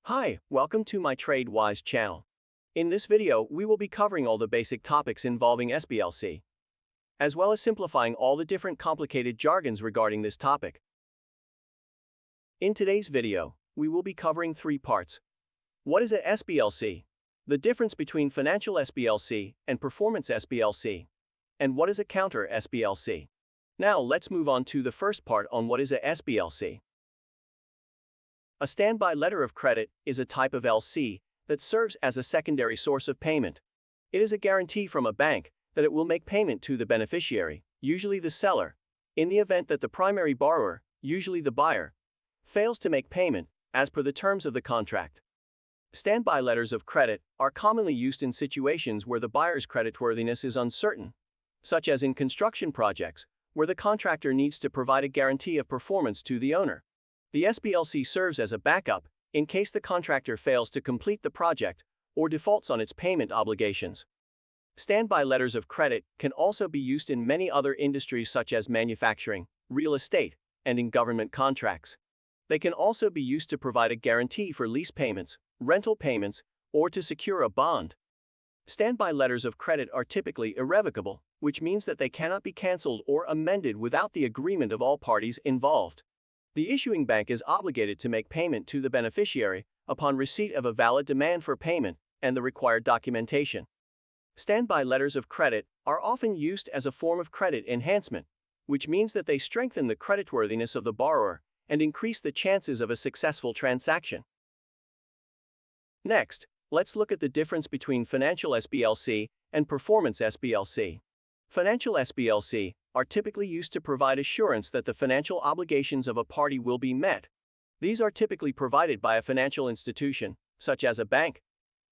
Hi, welcome to my TradeWise channel. In this video, we will be covering all the basic topics involving SBLC, as well as simplifying all the different complicated jargons regarding this topic. In today's video, we will be covering three parts. What is a SBLC? The difference between financial SBLC and performance SBLC. And what is a counter SBLC? Now let's move on to the first part on what is a SBLC. A standby letter of credit is a type of LC that serves as a secondary source of payment. It is a guarantee from a bank that it will make payment to the beneficiary, usually the seller, in the event that the primary borrower, usually the buyer, fails to make payment as per the terms of the contract. Standby letters of credit are commonly used in situations where the buyer's creditworthiness is uncertain, such as in construction projects, where the contractor needs to provide a guarantee of performance to the owner. The SBLC serves as a backup in case the contractor fails to complete the project or defaults on its payment obligations. Standby letters of credit can also be used in many other industries such as manufacturing, real estate, and in government contracts. They can also be used to provide a guarantee for lease payments, rental payments, or to secure a bond. Standby letters of credit are typically irrevocable, which means that they cannot be cancelled or amended without the agreement of all parties involved. The issuing bank is obligated to make payment to the beneficiary upon receipt of a valid demand for payment and the required documentation. Standby letters of credit are often used as a form of credit enhancement, which means that they strengthen the creditworthiness of the borrower and increase the chances of a successful transaction. Next, let's look at the difference between financial SBLC and performance SBLC. Financial SBLC are typically used to provide assurance that the financial obligations of a party will be met. These are typically provided by a financial institution, such as a bank,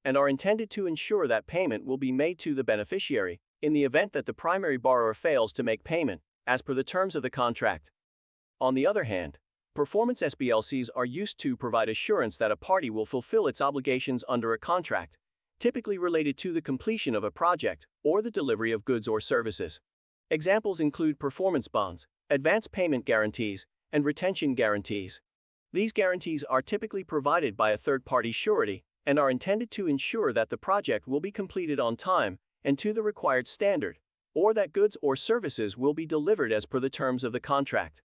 and are intended to ensure that payment will be made to the beneficiary in the event that the primary borrower fails to make payment as per the terms of the contract. On the other hand, performance SBLCs are used to provide assurance that a party will fulfill its obligations under a contract, typically related to the completion of a project or the delivery of goods or services. Examples include performance bonds, advance payment guarantees, and retention guarantees. These guarantees are typically provided by a third-party surety and are intended to ensure that the project will be completed on time and to the required standard, or that goods or services will be delivered as per the terms of the contract.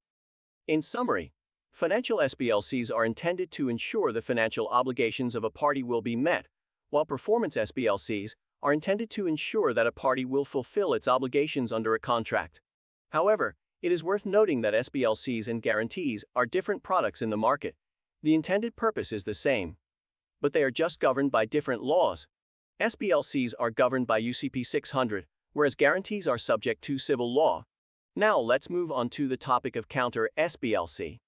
In summary, financial SBLCs are intended to ensure the financial obligations of a party will be met, while performance SBLCs are intended to ensure that a party will fulfill its obligations under a contract. However, it is worth noting that SBLCs and guarantees are different products in the market. The intended purpose is the same, but they are just governed by different laws. SBLCs are governed by UCP 600, whereas guarantees are subject to civil law. Now let's move on to the topic of counter SBLC.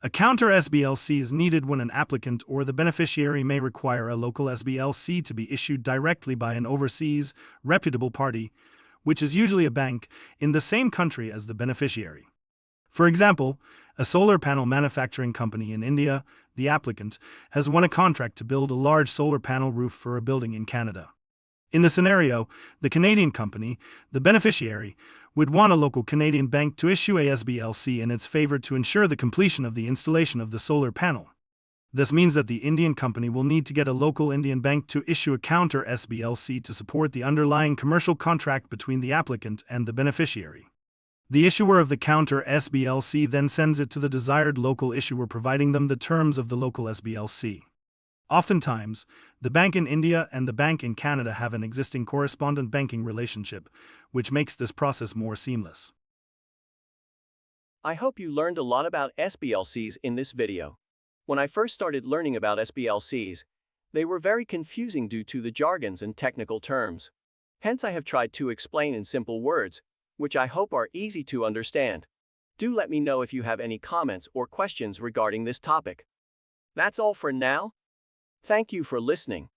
A counter SBLC is needed when an applicant or the beneficiary may require a local SBLC to be issued directly by an overseas, reputable party, which is usually a bank, in the same country as the beneficiary. For example, a solar panel manufacturing company in India, the applicant, has won a contract to build a large solar panel roof for a building in Canada. In the scenario, the Canadian company, the beneficiary, would want a local Canadian bank to issue a SBLC in its favor to ensure the completion of the installation of the solar panel. This means that the Indian company will need to get a local Indian bank to issue a counter SBLC to support the underlying commercial contract between the applicant and the beneficiary. The issuer of the counter SBLC then sends it to the desired local issuer, providing them the terms of the local SBLC. Oftentimes, the bank in India and the bank in Canada have an existing correspondent banking relationship, which makes this process more seamless. I hope you learned a lot about SBLCs in this video. When I first started learning about SBLCs, they were very confusing due to the jargons and technical terms. Hence I have tried to explain in simple words, which I hope are easy to understand. Do let me know if you have any comments or questions regarding this topic. That's all for now. Thank you for listening.